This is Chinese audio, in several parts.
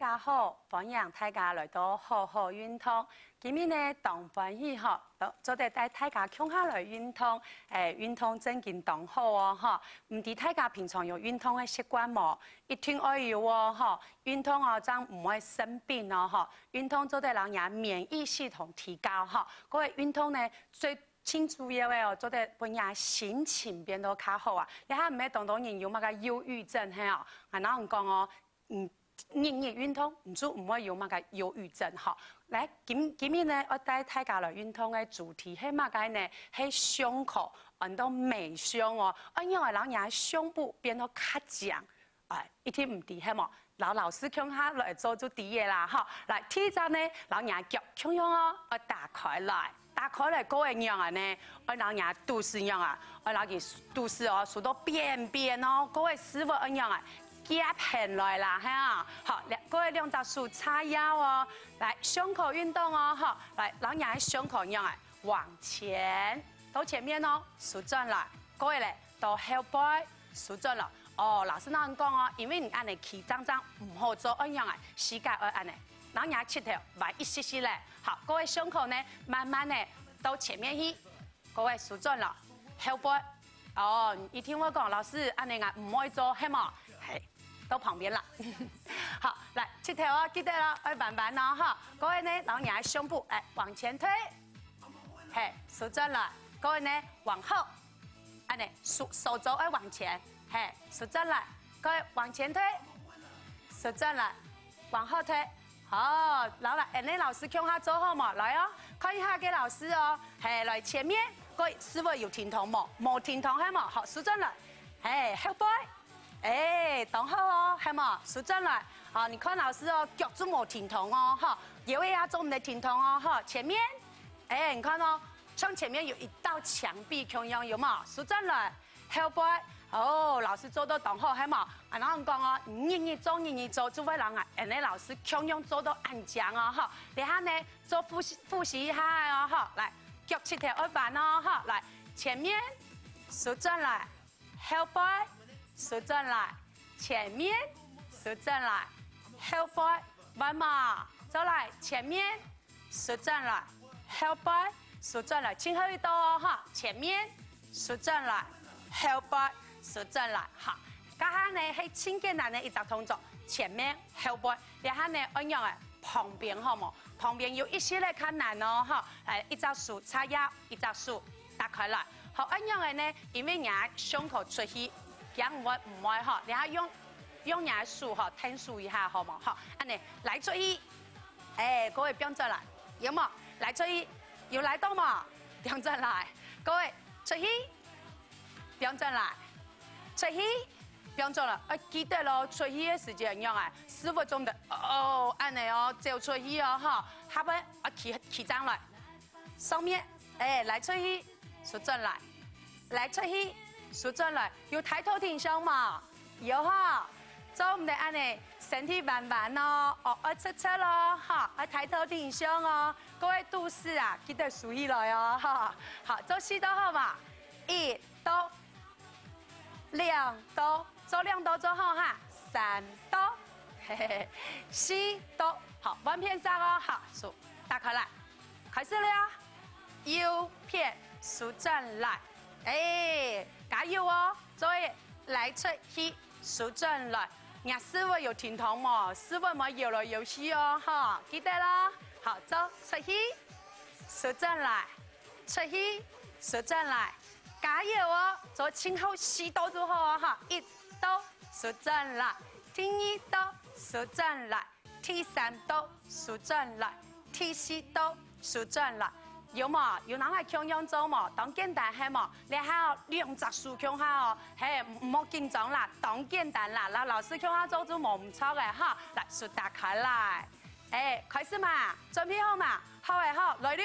家好，欢迎大家来到好好运动。今日呢，当欢喜吼，做得带大家共下来运动。运动真紧当好哦，哈！唔知大家平常有运动的习惯冇？一定要有哦，哈！运动哦，这样唔会生病哦，哈！运动做得让人免疫系统提高，哈！各位运动呢，最主要的哦，做得本人心情变得较好啊。你睇唔係當當人有乜個憂鬱症係哦？啊，嗱人講哦，日運動唔做唔會有乜個憂鬱症嗬。嚟今日呢，我帶大家來運動嘅主題係乜個呢？係胸口，按到美胸哦，因為讓人胸部變得較強，一啲唔啲係冇。老師向下來做啲嘢啦，嗬。嚟第一隻呢，讓人腳向向哦，我打開來。打開嚟嗰個樣啊呢，我讓人肚子樣啊，我讓佢肚子哦數到邊邊哦，嗰個師傅一樣啊，夾平來啦，係啊，好，嗰個兩隻手叉腰哦，來胸口運動哦，好，來讓人胸口樣啊往前到前面哦，數正啦，嗰個咧到後背數正啦，哦，老師那樣講哦，因為你按你企張張唔好做一樣啊，膝蓋要按你。讓人切頭彎一些些咧，好，各位胸口呢，慢慢呢到前面去，各位數準了，後背，哦，一聽我講，老師，按你啊唔可以做，係冇？係，到旁邊啦。好，來切頭哦，記得咯，要慢慢哦，哈，各位呢，讓人胸部往前推，嘿，數準了，各位呢往後，按你手肘要往前，嘿，數準了，各位往前推，數準了，往後推。好，然後啦，你老師向下做好嘛？來哦，看一下給老師哦。係，來前面，各位師傅有停筒冇？冇停筒係冇？好，數正來。後背，等好哦，係冇？數正來。好，你看老師哦，腳都冇停筒哦，哈，有位啊，做唔得停筒哦，哈，前面，你看哦，像前面有一道牆壁咁樣，有冇？數正來，後背。哦，老師做到當好係冇？啊，然後講哦，日做，就會讓你老師強樣做到安詳哦，哈！你下呢做複習一下哦，哈！來，腳切條二板哦，哈！來，前面數正來，後背數正來，前面數正來，後背慢慢走來，前面數正來，後背數正來，前後一刀哦，哈！前面數正來，後背。數正來，好，家下呢係輕簡單的一隻動作，前面後背，然後呢按樣旁邊好冇？旁邊有一些咧較難哦，哈，一隻手叉腰，一隻手打開來，好按樣的呢，因為人胸口出氣，樣唔會哈，然後用人手哈聽數一下好冇？好，安尼來出氣，各位標準來，有冇？來出氣，有來到冇？標準來，各位出氣，標準來。出氣，標準了，記得咯，出氣的時間樣啊，10分鐘的哦，按你哦，就出氣哦，哈，下邊起張來，上面，來出氣，數正來，來出氣，數正來，有抬頭挺胸嘛？有哈，做唔得按你身體慢慢哦，側咯，哈，抬頭挺胸哦，各位肚子啊，記得數起來哦，哈，好，做4刀好嘛？1刀。2刀，做2刀之後哈，3刀，4刀，好，彎片上哦，好，數打開來，開始了，右片數正來，加油哦，再來出氣數正來，人師傅有停筒冇？師傅冇搖來搖去哦，哈，記得啦，好，走出氣數正來，出氣數正來。加油哦！做前後4刀之後哦，哈，1刀數正來，第2刀數正來，第3刀數正來，第4刀數正來。有冇？有哪個強樣做冇？當簡單係冇？你還有2隻手強下哦，嘿，唔好緊張啦，當簡單啦。嗱，老師強下做就冇唔錯嘅哈。來，手打開來，開始嘛，準備好嘛？好誒好，來了，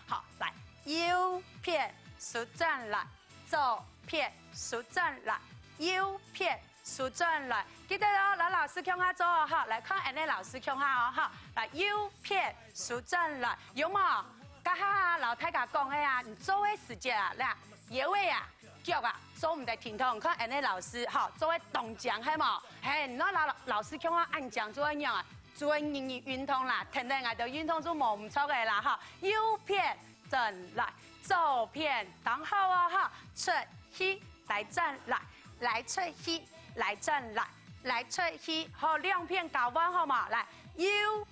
好，來右片。數正來，左片數正來，右片數正來，記得咯，老師向下做哦，哈，來看人哋老師向下哦，哈，來右片數正來，有冇？家下老太家講嘅啊，你做嘅時間啊，嗱，有位啊，腳啊，做唔得停筒，看人哋老師，哈，做嘅動講係冇？嘿，那老師向下按講做一樣啊，做英语运动啦，天天爱到运动做冇唔错嘅啦哈。右片正来，左片当好啊哈，出去来正来，来出去来正来，来出去好两片搞弯好嘛？来右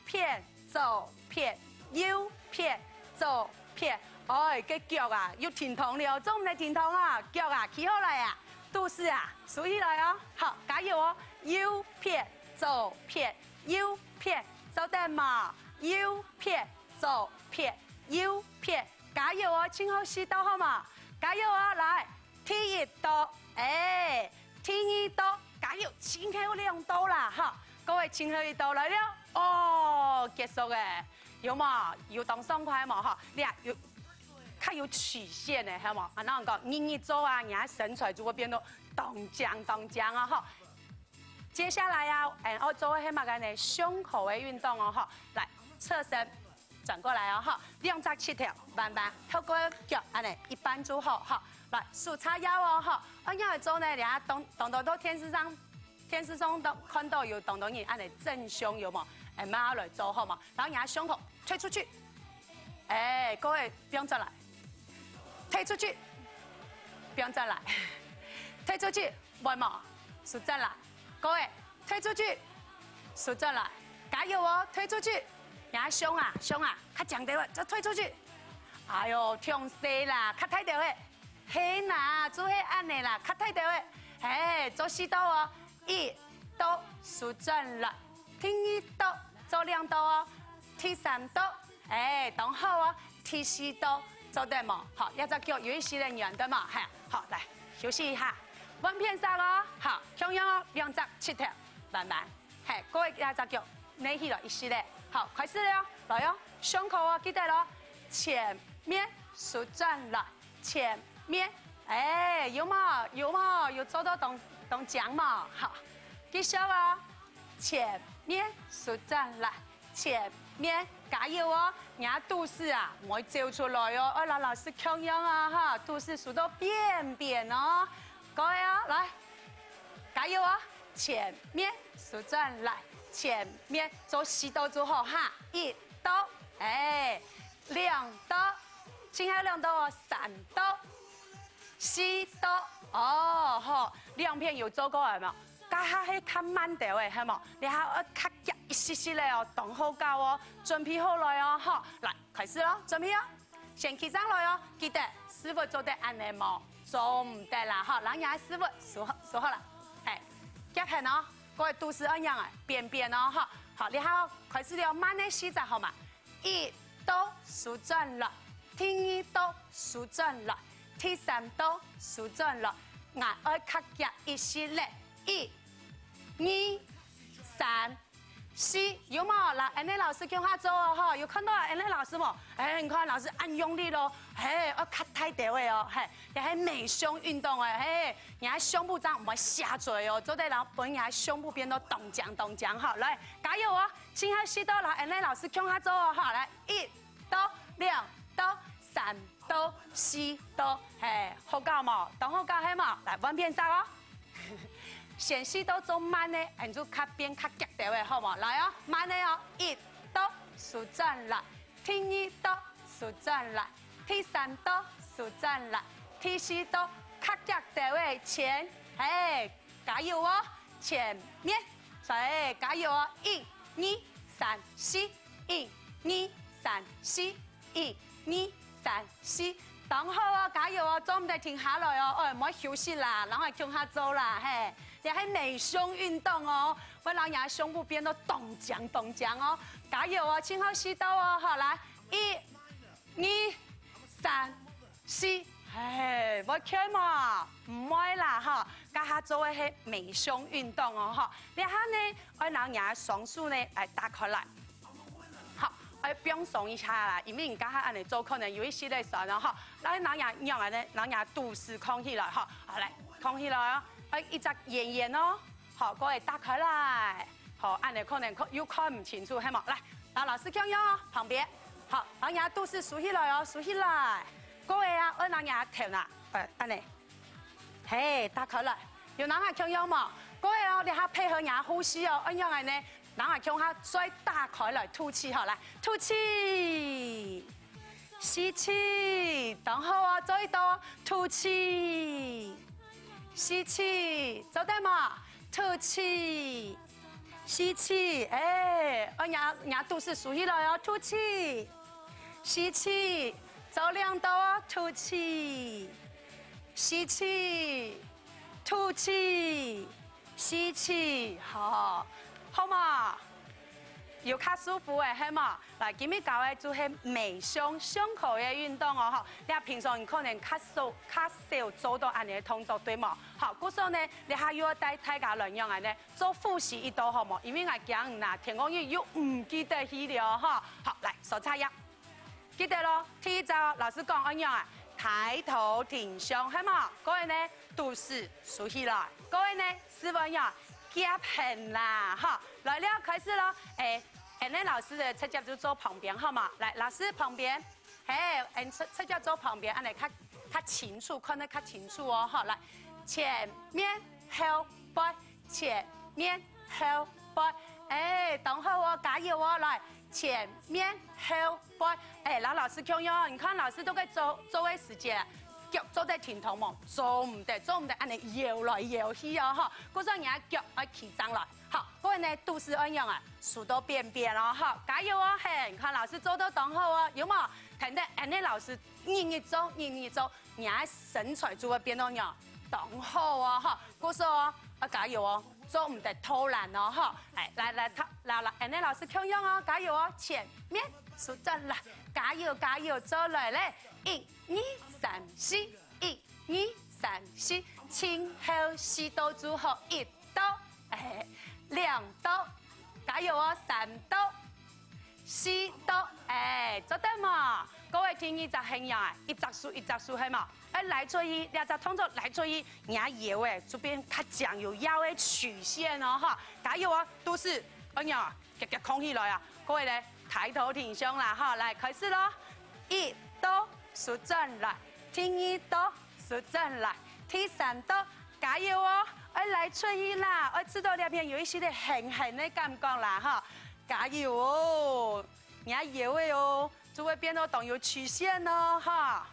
片左片，右片左片。哎，个脚啊，要停堂了，做唔嚟停堂啊？脚啊，起好来啊，肚子啊，竖起来哦，好，加油哦！右片，左片，右片，做得嘛？右片，左片，右片，加油哦！请好吸到好嘛？加油哦！来，第一刀，哎，第二刀，加油，前后两刀啦，哈，各位前后一刀来了，哦，结束嘅，有嘛？有当爽快嘛？哈，你啊有。它有曲线的，好冇？啊，那我讲，你做啊，你身材就会变得动将啊，哈。接下来呀，我做黑嘛个呢胸口的运动哦，哈。来，侧身，转过来哦，哈。两只膝头慢慢透过脚，安尼一般就好，哈。来，手叉腰哦，哈。我要做呢，你啊，动到电视上都看到有动人安尼正胸有冇？慢来做好嘛。然后你胸口推出去，哎，各位不用再来。推出去，不用再来。推出去，外毛数再来。各位，推出去，数再来。加油哦！推出去，呀胸啊，较强调的，再推出去。哎呦，痛死啦！较太调的，嘿呐，做迄安尼啦，较太调的。哎，做四刀哦，一刀数正来，第一刀做两刀哦，第三刀，哎，等好哦，第四刀。做得嘛，好，一只腳有一些人圓的嘛，係，好，來休息一下，彎片殺咯，好，同樣哦，兩隻膝頭，慢慢，係，各位一隻腳內起來一些咧，好，開始了，來哦，胸口哦，記得咯，前面數正來，前面，哎，有嘛，有做到動將嘛，好，繼續哦，前面數正來，前面。加油哦！人家肚子啊，唔會照出來哦。我老師強樣啊，哈，肚子數到便便哦。各位啊，來，加油哦！前面數正來，前面做四刀就好哈，一刀，哎，兩刀，前後兩刀哦，三刀，四刀，哦，好，兩片有做過係嘛？家下係較慢條嘅係冇？你下我較急一些些咧哦，動好教哦，準備好來哦，好，來開始咯，準備哦，先起上來哦，記得師傅做得安尼冇，做唔得啦，好，讓人家師傅數好啦，係，夾平哦，各位都是一樣啊，便便哦，好，好，你下開始了，慢啲試就好嘛，一刀數正啦，第二刀數正啦，第三刀數正啦，眼愛較急一些咧，一。2、3、4，有冇？嗱，安尼老師叫他做哦，哈，有看到安尼老師冇？哎，你看老師按用力咯，嘿，我卡太掉的哦，嘿，也係美胸運動誒，嘿，人家胸部這樣唔會下垂哦，做得人本人胸部變到動將，好，來加油哦，先開始到啦，安尼老師叫他做哦，哈，來1刀、2刀、3刀、4刀，嘿，好教冇？當好教係冇？來彎片殺哦。先四刀做慢的，按住較邊較急調的，好冇？來哦，慢的哦，一刀數正來，第二刀數正來，第三刀數正來，第四刀較急調的前，哎，加油哦，前面，再加油哦，1、2、3、4， 1、2、3、4， 1、2、3、4。當好哦，加油哦，做唔得停下來哦，唔好休息啦，然後向下做啦，嘿，也係美胸運動哦，會讓人家胸部變到動將哦，加油哦，前後試到哦，好來，1、2、3、4，嘿，我看嘛，唔會啦，哈，家下做嘅係美胸運動哦，哈，然後呢，會讓人家雙手呢，打開來。不用鬆一下啦，因為你家下按你做可能有一些的時候，哈，來讓人家肚子空起來，哈，好來空起來哦，一隻圓圓哦，好，各位打開來，好，按你可能又看唔清楚，係冇？來，嗱老師強樣哦，旁邊，好，讓人家肚子豎起來哦，豎起來，各位啊，我讓人家頭啦，按你，嘿，打開來，有人下強樣冇？各位哦，你下配合人家呼吸哦，按樣呢？然后胸下再打开来吐气，好，来吐气，吸气，等好啊，再多吐气，吸气，做得嘛，吐气，吸气，哎，牙肚是竖起来哦，吐气，吸气，做2道哦，吐气，吸气，吐气，吸气，好。 好嘛，又较舒服诶，係嘛？嚟，今日教嘅就係微胸胸口嘅運動哦，嗬。你平常可能較少做到安尼嘅動作，對冇？好，嗰時候呢，你還要帶大家兩樣呢，做複習一道好冇？因為我講嗱，聽講嘢又唔記得去了，嗬。好，嚟手叉一，記得咯。第一招老師講安樣啊，抬頭挺胸，係嘛？各位呢，肚臍豎起來，各位呢，是否樣？ 夾平啦，哈，來了，開始咯。那老師的側腳就坐旁邊，好嘛？來，老師旁邊，側腳坐旁邊，安尼較清楚，看得較清楚哦，哈。來，前面後背，前面後背，等候哦，加油哦，來，前面後背，老師強喲，你看老師都可以做嘅時間。 腳做得挺痛嘛，做唔得，安尼搖來搖去哦，哈，嗰陣人腳要起張來，好，嗰個呢都是一樣啊，數到邊邊咯，好，加油哦，嘿，你看老師做到等候哦，有冇？睇得，安尼老師日做，人身材就會變到樣等候哦，哈，嗰時候啊加油哦，做唔得偷懶哦，哈，來，安尼老師強樣哦，加油哦，前面數正來，加油，做來咧，1、2、3、4，1、2、3、4，前後4道之後1道，2道，加油哦，3道，4道，做得嘛？各位聽呢就係呀，一隻數係嘛？來做一兩隻動作，來做一人腰這邊較講有腰的曲線哦，哈，加油哦，都是哎呀，夾空起來啊！各位咧，抬頭挺胸啦，哈，來開始咯，1道數正來。 第2道數正來，第3道加油哦！來吹氣啦，知道呢邊有一些的輕的感覺啦，哈，加油哦！人搖的哦，就會變到當有曲線咯，哈，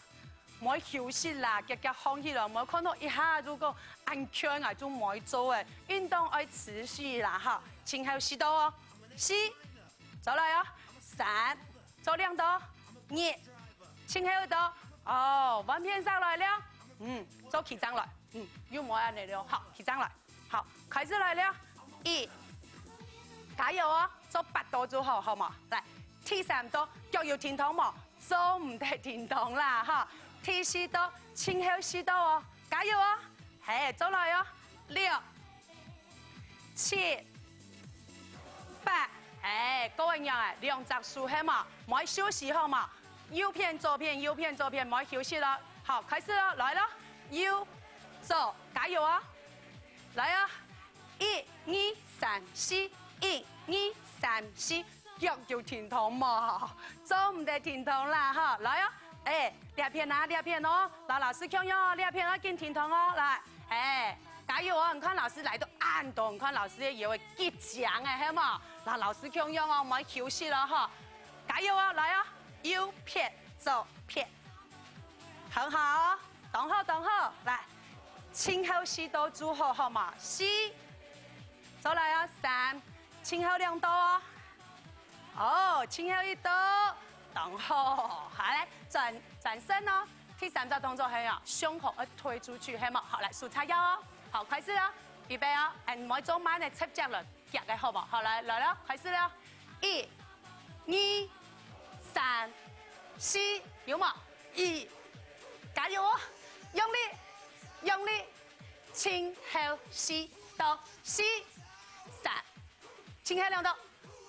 唔好休息啦，夾空氣啦，唔好看到一下如果安全啊就唔好做誒，運動要持續啦，哈，前後4道哦，4，走來哦，3，走2道，2，前後1道。 哦，完片上來了，做起張來，又冇安尼了，好，起張來，好，開始來了，1，加油哦，做8道就好，好嘛？來，第3道腳要停痛冇，做唔得停痛啦，哈，第4道前後4道哦，加油哦，嘿，做來哦，6、7、8，各位樣2隻數係嘛，唔好休息好嘛？ 右片左片，唔好休息啦。好，開始啦，來啦，右左，加油啊！來啊！1、2、3、4，1、2、3、4，腳要停痛嘛，做唔得停痛啦，哈！來啊！兩片哦，老師強喲，兩片啊，見停痛哦，來，加油啊！你看老師來到按到，你看老師嘅腰會結強誒，係嘛？老師強喲哦，唔好休息啦，哈！加油啊！來啊！ 右片左片，很好，等好，來，前後4道組合好嘛？4，再來啊，3，前後2道哦，前後1道，等好，好來轉身哦。第3個動作係啊，胸口要推出去，係嘛？好，來數叉腰哦，好，開始啦，預備啊，唔好做慢嘅側腳嚟夾嘅，好嘛？好來啦，開始啦，1、2、3、4，有冇？1，加油哦！用力，前後4道4、3，前後2道，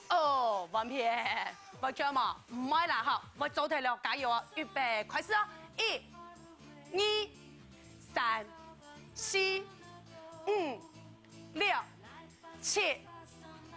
哦，完片，冇錯嘛，唔係啦，好，我做題了，加油啊！預備，開始啊！1、2、3、4、5、6、7、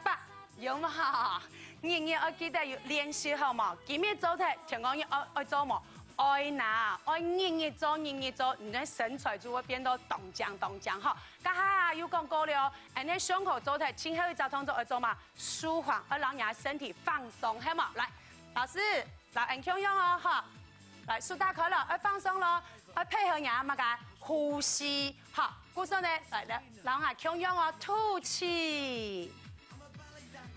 8，有冇？日日我記得要練習好嘛？今日做題，聽講要做麼？愛拿，愛日做，你的身材就會變到動將哈。家下又講過了，你胸口做的前後一隻動作要做嘛？舒緩，要讓人身體放鬆，係嘛？來，老師，來，強用哦，哈，來，數大開了，要放鬆咯，要配合人乜嘅呼吸，好，鼓手呢，來，讓人強用哦，吐氣，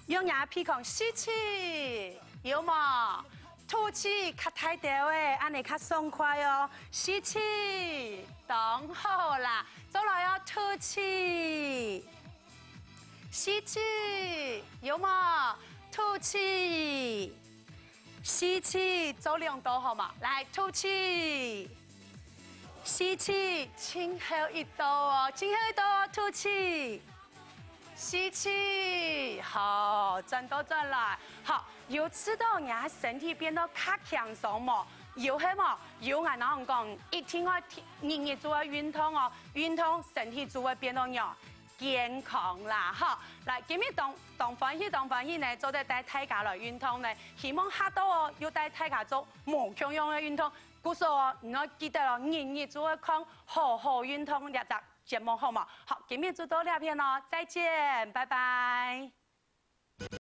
用人鼻孔吸氣，有冇？吐氣，較大條誒，安尼較爽快哦。吸氣，當好啦，再來哦，吐氣，吸氣，有冇？吐氣，吸氣，做兩道好嘛？來，吐氣，吸氣，前後一道哦，前後一道哦，吐氣。吸氣，好，轉到轉來，好，有吃到人家身體變到較輕鬆嘛，有係嘛？有俺啷講，一天我日做下運動哦，運動身體就會變到樣健康啦，好，來，今日當歡喜呢，做得帶大家來運動呢，希望下到哦，要帶大家做無強樣嘅運動，故說哦，你要記得哦，日就會看好運動一隻節目好嘛？好，今日就到這邊咯，再見，拜拜。